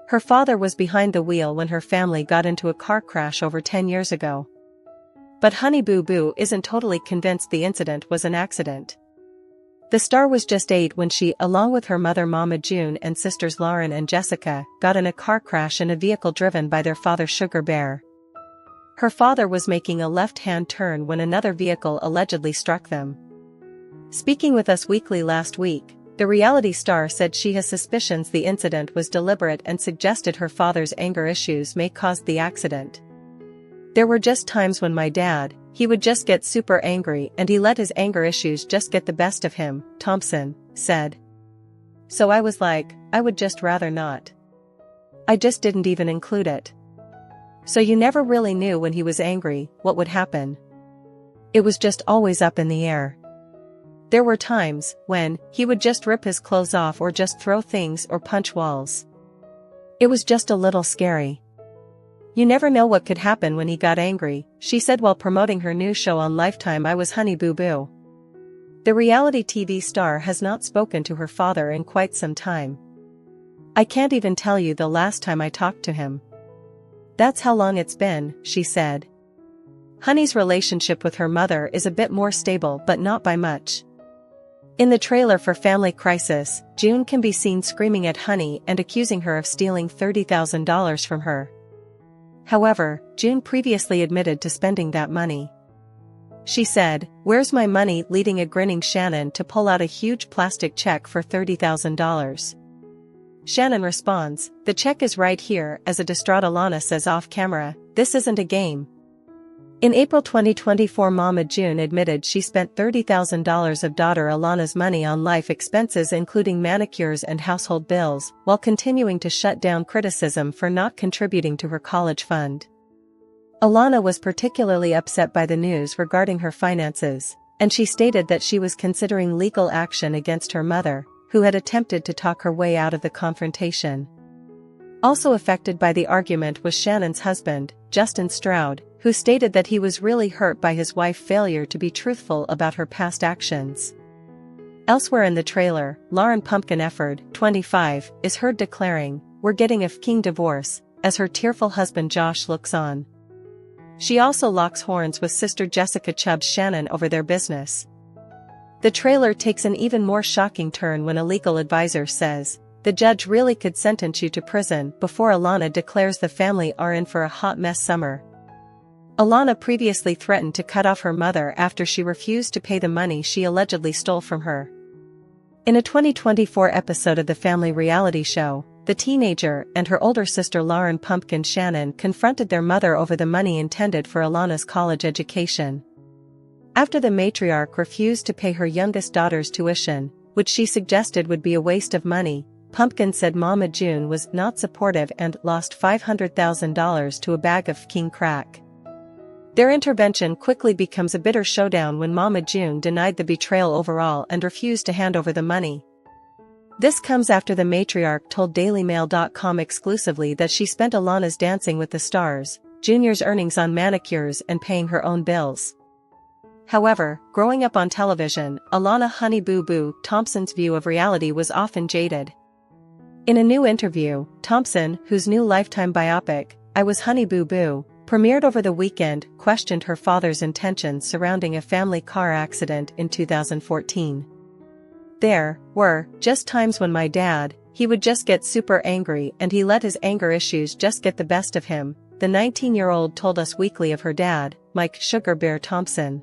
Her father was behind the wheel when her family got into a car crash over 10 years ago. But Honey Boo Boo isn't totally convinced the incident was an accident. The star was just 8 when she, along with her mother Mama June and sisters Lauren and Jessica, got in a car crash in a vehicle driven by their father Sugar Bear. Her father was making a left-hand turn when another vehicle allegedly struck them. Speaking with Us Weekly last week, the reality star said she has suspicions the incident was deliberate and suggested her father's anger issues may cause the accident. There were just times when my dad, he would just get super angry and he let his anger issues just get the best of him, Thompson said. So I was like, I would just rather not. I just didn't even include it. So you never really knew when he was angry, what would happen. It was just always up in the air. There were times when he would just rip his clothes off or just throw things or punch walls. It was just a little scary. You never know what could happen when he got angry, she said while promoting her new show on Lifetime I Was Honey Boo Boo. The reality TV star has not spoken to her father in quite some time. I can't even tell you the last time I talked to him. That's how long it's been, she said. Honey's relationship with her mother is a bit more stable but not by much. In the trailer for Family Crisis, June can be seen screaming at Honey and accusing her of stealing $30,000 from her. However, June previously admitted to spending that money. She said, "Where's my money?" leading a grinning Shannon to pull out a huge plastic check for $30,000. Shannon responds, "The check is right here," as a distraught Alana says off camera, "This isn't a game." In April 2024, Mama June admitted she spent $30,000 of daughter Alana's money on life expenses including manicures and household bills, while continuing to shut down criticism for not contributing to her college fund. Alana was particularly upset by the news regarding her finances, and she stated that she was considering legal action against her mother, who had attempted to talk her way out of the confrontation. Also affected by the argument was Shannon's husband, Justin Stroud, who stated that he was really hurt by his wife's failure to be truthful about her past actions. Elsewhere in the trailer, Lauren Pumpkin Efford, 25, is heard declaring, "We're getting a f***ing divorce," as her tearful husband Josh looks on. She also locks horns with sister Jessica Chubb's Shannon over their business. The trailer takes an even more shocking turn when a legal advisor says, "The judge really could sentence you to prison," before Alana declares the family are in for a hot mess summer. Alana previously threatened to cut off her mother after she refused to pay the money she allegedly stole from her. In a 2024 episode of the family reality show, the teenager and her older sister Lauren Pumpkin Shannon confronted their mother over the money intended for Alana's college education. After the matriarch refused to pay her youngest daughter's tuition, which she suggested would be a waste of money, Pumpkin said Mama June was not supportive and lost $500,000 to a bag of king crack. Their intervention quickly becomes a bitter showdown when Mama June denied the betrayal overall and refused to hand over the money. This comes after the matriarch told DailyMail.com exclusively that she spent Alana's Dancing with the Stars, Junior's earnings on manicures and paying her own bills. However, growing up on television, Alana Honey Boo Boo Thompson's view of reality was often jaded. In a new interview, Thompson, whose new Lifetime biopic, I Was Honey Boo Boo, premiered over the weekend, questioned her father's intentions surrounding a family car accident in 2014. "There were just times when my dad, he would just get super angry and he let his anger issues just get the best of him," the 19-year-old told Us Weekly of her dad, Mike Sugar Bear Thompson.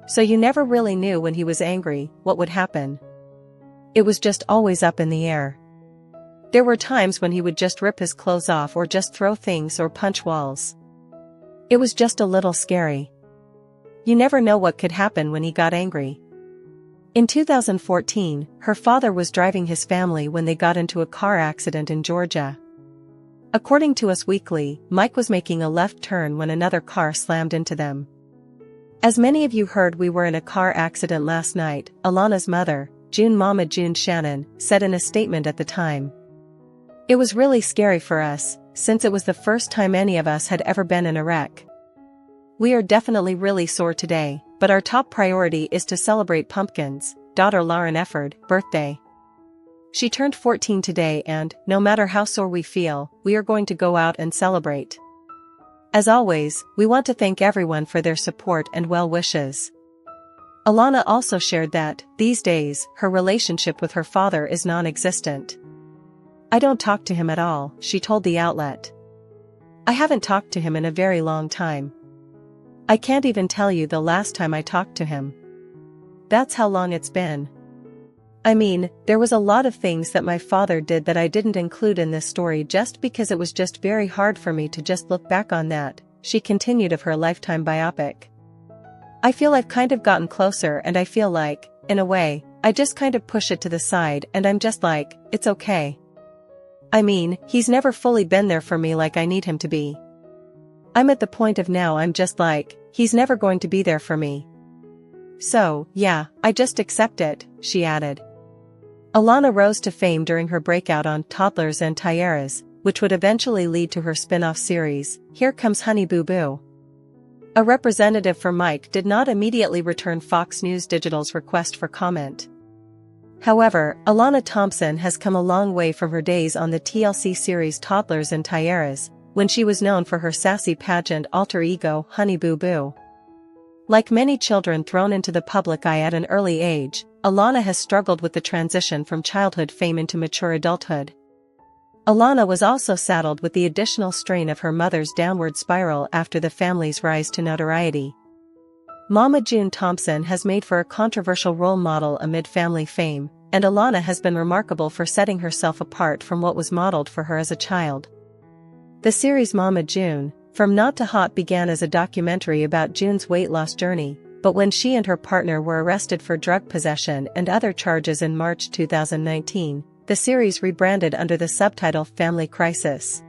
So you never really knew when he was angry, what would happen. It was just always up in the air. There were times when he would just rip his clothes off or just throw things or punch walls. It was just a little scary. You never know what could happen when he got angry. In 2014, her father was driving his family when they got into a car accident in Georgia. According to Us Weekly, Mike was making a left turn when another car slammed into them. "As many of you heard, we were in a car accident last night," Alana's mother, Mama June Shannon, said in a statement at the time. "It was really scary for us, since it was the first time any of us had ever been in a wreck. We are definitely really sore today, but our top priority is to celebrate Pumpkin's, daughter Lauren Efford, birthday." She turned 14 today and, no matter how sore we feel, we are going to go out and celebrate. As always, we want to thank everyone for their support and well wishes. Alana also shared that, these days, her relationship with her father is non-existent. I don't talk to him at all, she told the outlet. I haven't talked to him in a very long time. I can't even tell you the last time I talked to him. That's how long it's been. I mean, there was a lot of things that my father did that I didn't include in this story just because it was just very hard for me to just look back on that, she continued of her Lifetime biopic. I feel I've kind of gotten closer and I feel like, in a way, I just kind of push it to the side and I'm just like, it's okay. I mean, he's never fully been there for me like I need him to be. I'm at the point of now I'm just like, he's never going to be there for me. So, yeah, I just accept it, she added. Alana rose to fame during her breakout on Toddlers and Tiaras, which would eventually lead to her spin-off series, Here Comes Honey Boo Boo. A representative for Mike did not immediately return Fox News Digital's request for comment. However, Alana Thompson has come a long way from her days on the TLC series Toddlers and Tiaras, when she was known for her sassy pageant alter ego Honey Boo Boo. Like many children thrown into the public eye at an early age, Alana has struggled with the transition from childhood fame into mature adulthood. Alana was also saddled with the additional strain of her mother's downward spiral after the family's rise to notoriety. Mama June Thompson has made for a controversial role model amid family fame, and Alana has been remarkable for setting herself apart from what was modeled for her as a child. The series Mama June, From Not to Hot began as a documentary about June's weight loss journey, but when she and her partner were arrested for drug possession and other charges in March 2019, the series rebranded under the subtitle Family Crisis.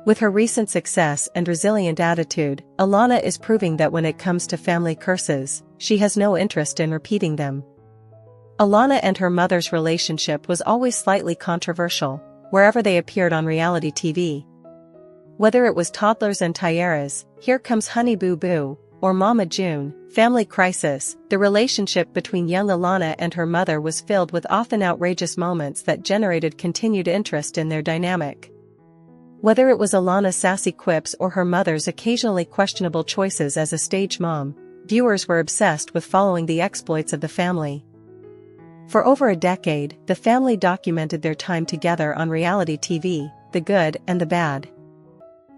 With her recent success and resilient attitude, Alana is proving that when it comes to family curses, she has no interest in repeating them. Alana and her mother's relationship was always slightly controversial, wherever they appeared on reality TV. Whether it was Toddlers and Tiaras, Here Comes Honey Boo Boo, or Mama June, Family Crisis, the relationship between young Alana and her mother was filled with often outrageous moments that generated continued interest in their dynamic. Whether it was Alana's sassy quips or her mother's occasionally questionable choices as a stage mom, viewers were obsessed with following the exploits of the family. For over a decade, the family documented their time together on reality TV, the good and the bad.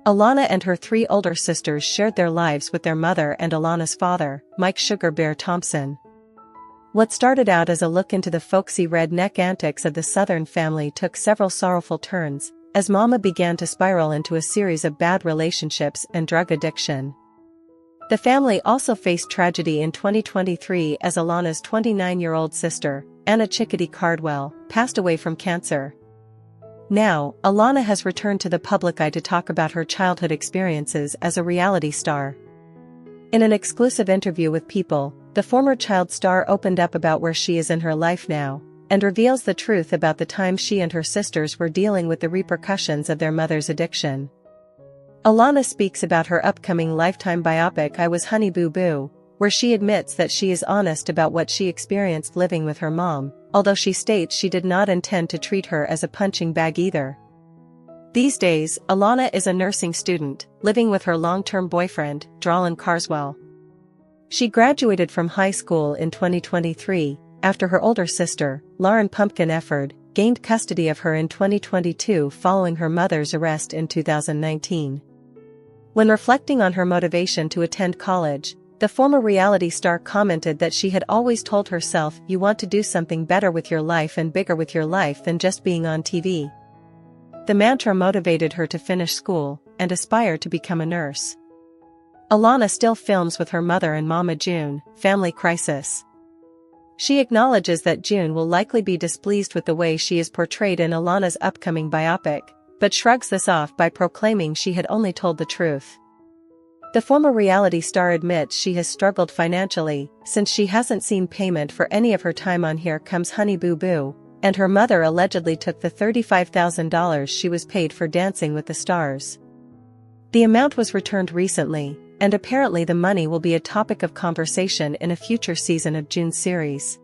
Alana and her three older sisters shared their lives with their mother and Alana's father, Mike Sugar Bear Thompson. What started out as a look into the folksy redneck antics of the Southern family took several sorrowful turns, as Mama began to spiral into a series of bad relationships and drug addiction. The family also faced tragedy in 2023 as Alana's 29-year-old sister, Anna Chickadee Cardwell, passed away from cancer. Now, Alana has returned to the public eye to talk about her childhood experiences as a reality star. In an exclusive interview with People, the former child star opened up about where she is in her life now, and reveals the truth about the time she and her sisters were dealing with the repercussions of their mother's addiction. Alana speaks about her upcoming Lifetime biopic I Was Honey Boo Boo, where she admits that she is honest about what she experienced living with her mom, although she states she did not intend to treat her as a punching bag either. These days, Alana is a nursing student, living with her long-term boyfriend, Dralin Carswell. She graduated from high school in 2023, after her older sister, Lauren Pumpkin Efford, gained custody of her in 2022 following her mother's arrest in 2019. When reflecting on her motivation to attend college, the former reality star commented that she had always told herself, "You want to do something better with your life and bigger with your life than just being on TV." The mantra motivated her to finish school and aspire to become a nurse. Alana still films with her mother in Mama June, Family Crisis. She acknowledges that June will likely be displeased with the way she is portrayed in Alana's upcoming biopic, but shrugs this off by proclaiming she had only told the truth. The former reality star admits she has struggled financially, since she hasn't seen payment for any of her time on Here Comes Honey Boo Boo, and her mother allegedly took the $35,000 she was paid for Dancing with the Stars. The amount was returned recently, and apparently the money will be a topic of conversation in a future season of June's series.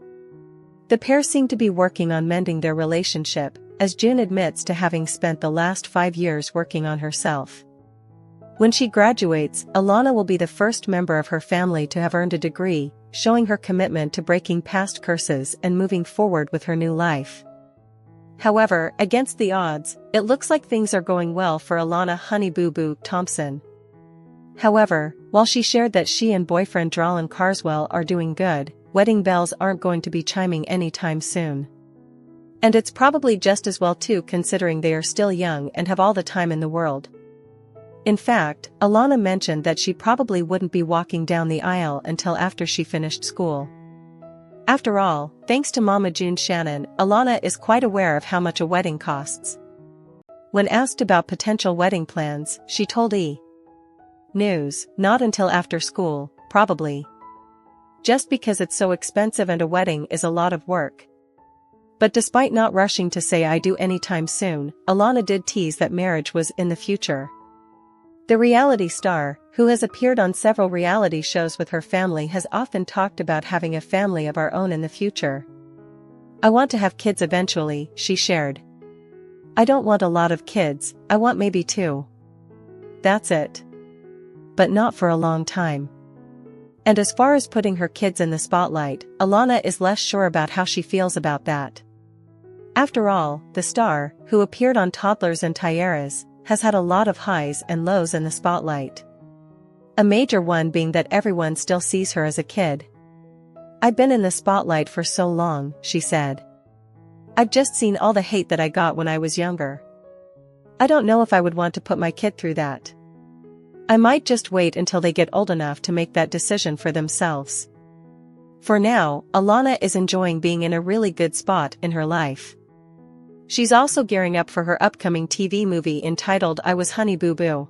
The pair seem to be working on mending their relationship, as June admits to having spent the last 5 years working on herself. When she graduates, Alana will be the first member of her family to have earned a degree, showing her commitment to breaking past curses and moving forward with her new life. However, against the odds, it looks like things are going well for Alana Honey Boo Boo Thompson. However, while she shared that she and boyfriend Dralin Carswell are doing good, wedding bells aren't going to be chiming anytime soon. And it's probably just as well too, considering they are still young and have all the time in the world. In fact, Alana mentioned that she probably wouldn't be walking down the aisle until after she finished school. After all, thanks to Mama June Shannon, Alana is quite aware of how much a wedding costs. When asked about potential wedding plans, she told E! News, not until after school, probably. Just because it's so expensive and a wedding is a lot of work. But despite not rushing to say I do anytime soon, Alana did tease that marriage was in the future. The reality star, who has appeared on several reality shows with her family, has often talked about having a family of our own in the future. I want to have kids eventually, she shared. I don't want a lot of kids, I want maybe 2. That's it. But not for a long time. And as far as putting her kids in the spotlight, Alana is less sure about how she feels about that. After all, the star, who appeared on Toddlers and Tiaras, has had a lot of highs and lows in the spotlight. A major one being that everyone still sees her as a kid. I've been in the spotlight for so long, she said. I've just seen all the hate that I got when I was younger. I don't know if I would want to put my kid through that. I might just wait until they get old enough to make that decision for themselves. For now, Alana is enjoying being in a really good spot in her life. She's also gearing up for her upcoming TV movie entitled I Was Honey Boo Boo.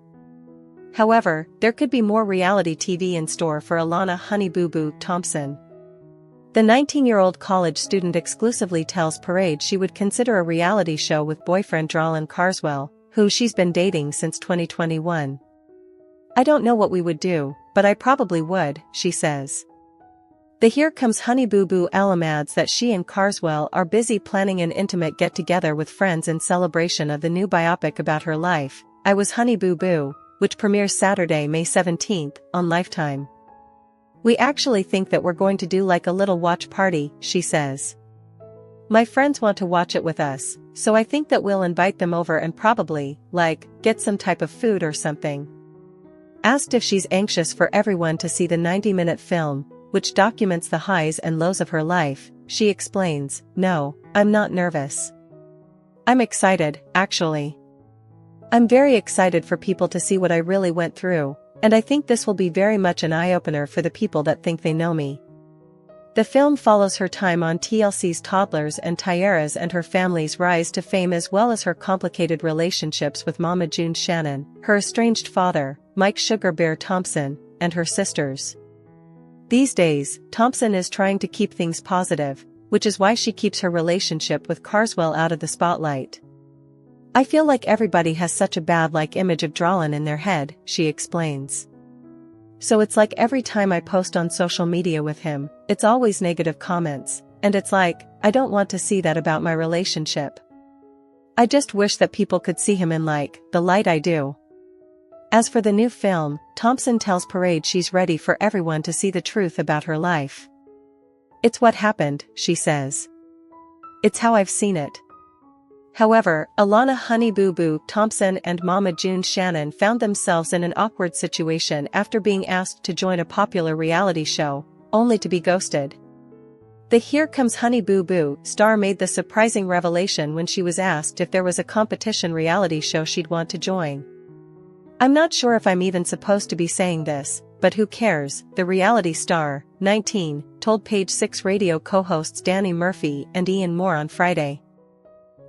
However, there could be more reality TV in store for Alana Honey Boo Boo Thompson. The 19-year-old college student exclusively tells Parade she would consider a reality show with boyfriend Dralin Carswell, who she's been dating since 2021. I don't know what we would do, but I probably would, she says. The Here Comes Honey Boo Boo alum adds that she and Carswell are busy planning an intimate get-together with friends in celebration of the new biopic about her life, I Was Honey Boo Boo, which premieres Saturday, May 17th, on Lifetime. We actually think that we're going to do like a little watch party, she says. My friends want to watch it with us, so I think that we'll invite them over and probably, get some type of food or something. Asked if she's anxious for everyone to see the 90-minute film, which documents the highs and lows of her life, she explains, No, I'm not nervous. I'm excited, actually. I'm very excited for people to see what I really went through, and I think this will be very much an eye-opener for the people that think they know me. The film follows her time on TLC's Toddlers and Tiaras and her family's rise to fame, as well as her complicated relationships with Mama June Shannon, her estranged father, Mike Sugar Bear Thompson, and her sisters. These days, Thompson is trying to keep things positive, which is why she keeps her relationship with Carswell out of the spotlight. I feel like everybody has such a bad image of Dralin in their head, she explains. So it's like every time I post on social media with him, it's always negative comments, and it's like, I don't want to see that about my relationship. I just wish that people could see him in the light I do. As for the new film, Thompson tells Parade she's ready for everyone to see the truth about her life. It's what happened, she says. It's how I've seen it. However, Alana Honey Boo Boo Thompson and Mama June Shannon found themselves in an awkward situation after being asked to join a popular reality show, only to be ghosted. The Here Comes Honey Boo Boo star made the surprising revelation when she was asked if there was a competition reality show she'd want to join. I'm not sure if I'm even supposed to be saying this, but who cares, the reality star, 19, told Page 6 radio co-hosts Danny Murphy and Ian Moore on Friday.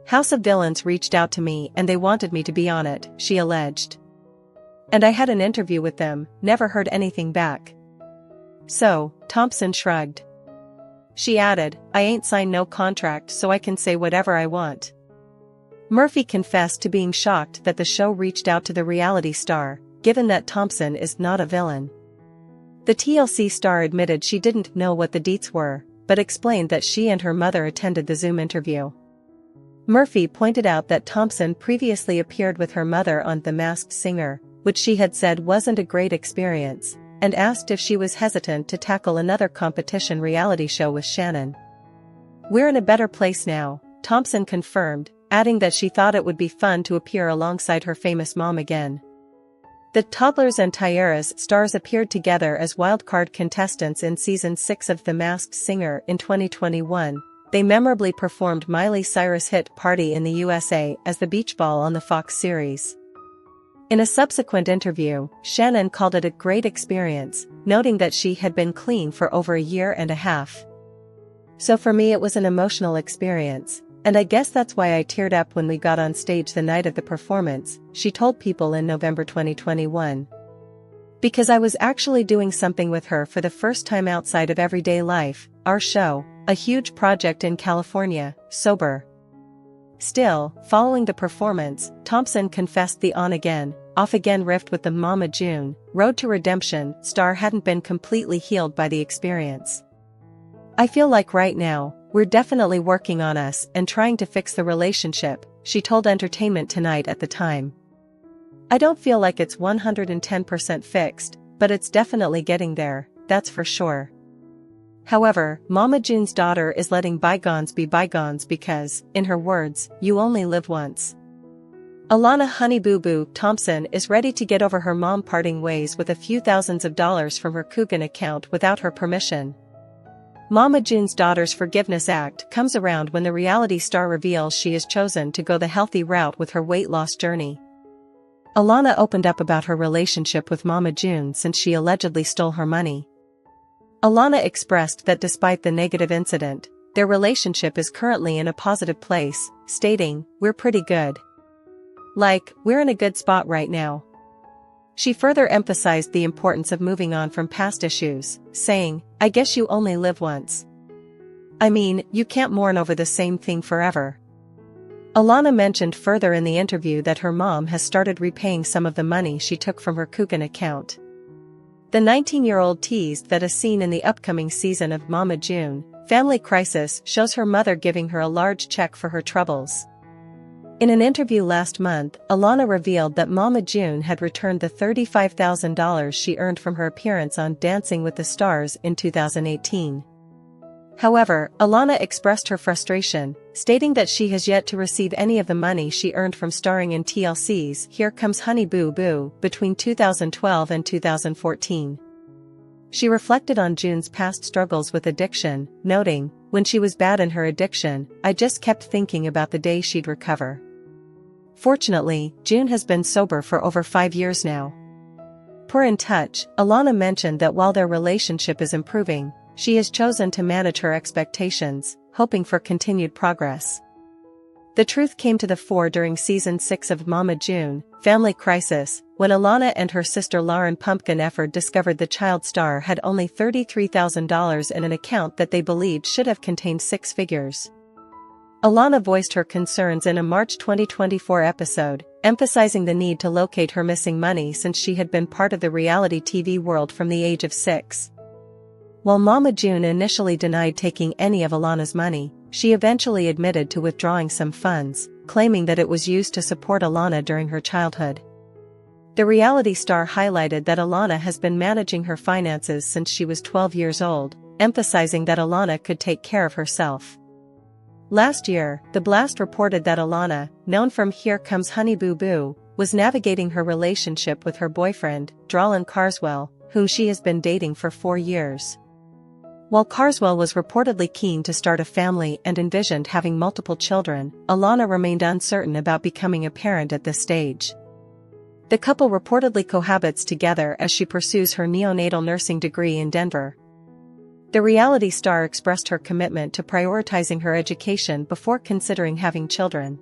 House of Villains reached out to me and they wanted me to be on it, she alleged. And I had an interview with them, never heard anything back. So, Thompson shrugged. She added, I ain't signed no contract so I can say whatever I want. Murphy confessed to being shocked that the show reached out to the reality star, given that Thompson is not a villain. The TLC star admitted she didn't know what the deets were, but explained that she and her mother attended the Zoom interview. Murphy pointed out that Thompson previously appeared with her mother on The Masked Singer, which she had said wasn't a great experience, and asked if she was hesitant to tackle another competition reality show with Shannon. "We're in a better place now," Thompson confirmed, adding that she thought it would be fun to appear alongside her famous mom again. The Toddlers and Tiaras stars appeared together as wildcard contestants in Season 6 of The Masked Singer in 2021. They memorably performed Miley Cyrus' hit Party in the USA as the beach ball on the Fox series. In a subsequent interview, Shannon called it a great experience, noting that she had been clean for over a year and a half. "So for me it was an emotional experience, and I guess that's why I teared up when we got on stage the night of the performance," she told People in November 2021. "Because I was actually doing something with her for the first time outside of everyday life, our show, a huge project in California, sober." Still, following the performance, Thompson confessed the on-again, off-again rift with the Mama June, Road to Redemption star hadn't been completely healed by the experience. "I feel like right now, we're definitely working on us and trying to fix the relationship," she told Entertainment Tonight at the time. "I don't feel like it's 110% fixed, but it's definitely getting there, that's for sure." However, Mama June's daughter is letting bygones be bygones because, in her words, "you only live once." Alana "Honey Boo Boo" Thompson is ready to get over her mom parting ways with a few thousands of dollars from her Coogan account without her permission. Mama June's daughter's forgiveness act comes around when the reality star reveals she has chosen to go the healthy route with her weight loss journey. Alana opened up about her relationship with Mama June since she allegedly stole her money. Alana expressed that despite the negative incident, their relationship is currently in a positive place, stating, "We're pretty good. Like, we're in a good spot right now." She further emphasized the importance of moving on from past issues, saying, "I guess you only live once. I mean, you can't mourn over the same thing forever." Alana mentioned further in the interview that her mom has started repaying some of the money she took from her Coogan account. The 19-year-old teased that a scene in the upcoming season of Mama June, Family Crisis shows her mother giving her a large check for her troubles. In an interview last month, Alana revealed that Mama June had returned the $35,000 she earned from her appearance on Dancing with the Stars in 2018. However, Alana expressed her frustration, stating that she has yet to receive any of the money she earned from starring in TLC's Here Comes Honey Boo Boo between 2012 and 2014. She reflected on June's past struggles with addiction, noting, "When she was bad in her addiction, I just kept thinking about the day she'd recover." Fortunately, June has been sober for over 5 years now. Per In Touch, Alana mentioned that while their relationship is improving, she has chosen to manage her expectations, hoping for continued progress. The truth came to the fore during Season 6 of Mama June, Family Crisis, when Alana and her sister Lauren Pumpkin Efford discovered the child star had only $33,000 in an account that they believed should have contained 6 figures. Alana voiced her concerns in a March 2024 episode, emphasizing the need to locate her missing money since she had been part of the reality TV world from the age of 6. While Mama June initially denied taking any of Alana's money, she eventually admitted to withdrawing some funds, claiming that it was used to support Alana during her childhood. The reality star highlighted that Alana has been managing her finances since she was 12 years old, emphasizing that Alana could take care of herself. Last year, The Blast reported that Alana, known from Here Comes Honey Boo Boo, was navigating her relationship with her boyfriend, Dralin Carswell, whom she has been dating for 4 years. While Carswell was reportedly keen to start a family and envisioned having multiple children, Alana remained uncertain about becoming a parent at this stage. The couple reportedly cohabits together as she pursues her neonatal nursing degree in Denver. The reality star expressed her commitment to prioritizing her education before considering having children.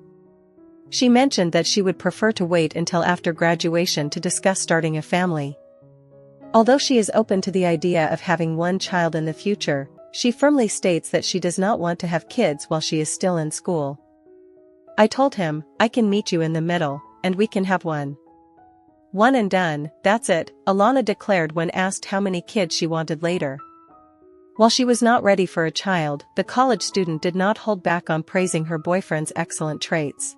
She mentioned that she would prefer to wait until after graduation to discuss starting a family. Although she is open to the idea of having one child in the future, she firmly states that she does not want to have kids while she is still in school. "I told him, I can meet you in the middle, and we can have one. One and done, that's it," Alana declared when asked how many kids she wanted later. While she was not ready for a child, the college student did not hold back on praising her boyfriend's excellent traits.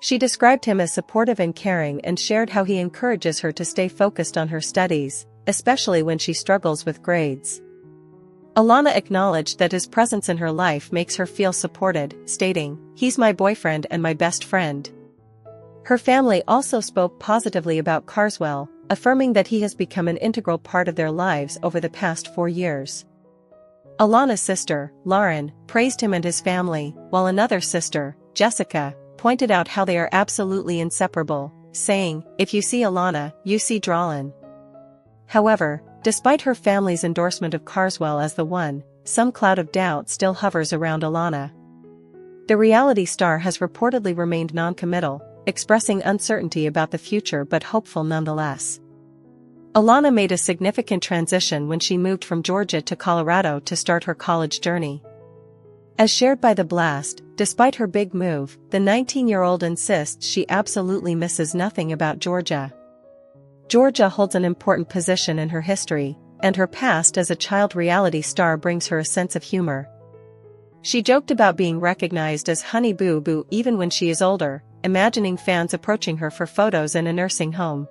She described him as supportive and caring and shared how he encourages her to stay focused on her studies, especially when she struggles with grades. Alana acknowledged that his presence in her life makes her feel supported, stating, "He's my boyfriend and my best friend." Her family also spoke positively about Carswell, affirming that he has become an integral part of their lives over the past 4 years. Alana's sister, Lauren, praised him and his family, while another sister, Jessica, pointed out how they are absolutely inseparable, saying, "If you see Alana, you see Dralin." However, despite her family's endorsement of Carswell as the one, some cloud of doubt still hovers around Alana. The reality star has reportedly remained non-committal, expressing uncertainty about the future but hopeful nonetheless. Alana made a significant transition when she moved from Georgia to Colorado to start her college journey. As shared by The Blast, despite her big move, the 19-year-old insists she absolutely misses nothing about Georgia. Georgia holds an important position in her history, and her past as a child reality star brings her a sense of humor. She joked about being recognized as Honey Boo Boo even when she is older, imagining fans approaching her for photos in a nursing home.